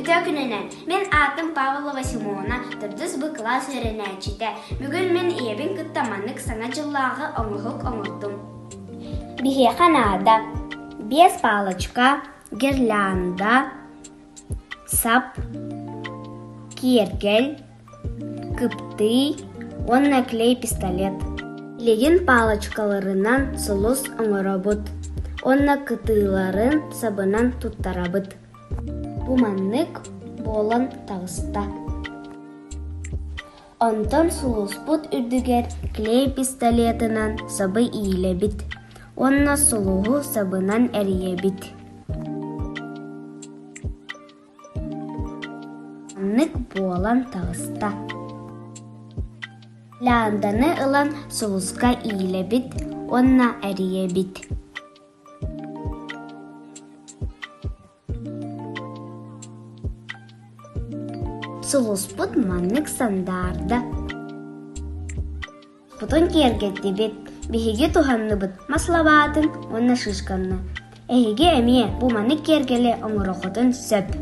Күтө күнүнен. Мен атым Павлова Симона, тұрдыс бұл класс өренәчіте. Бүгін мен ебін күттаманық саңа жыллағы оңығық оңықтым. Бихе қанада, без палочка, гирлянда, сап, кергел, кыпты, онна клей пистолет. Леген палочкаларынан сұлыс оңырабыт, онна кытыларын сабынан туттарабыт. Буманнык болан тағыста. Онтон сұлыспыт үрдігер клей пистолетынан сабы ийлебит. Онна сұлығы сабынан әрiyebit. Буманнык болан тағыста. Ланданы ылан сұлысқа ийлебит, онна әрiyebit. Сұлыспыт маннык сандарда. Бұтын кергетті бет, бігеге туханны бұт, маслабатын, онна шышқанны. Әйге әмие, бұл маннык кергелі оңырықытын сөп.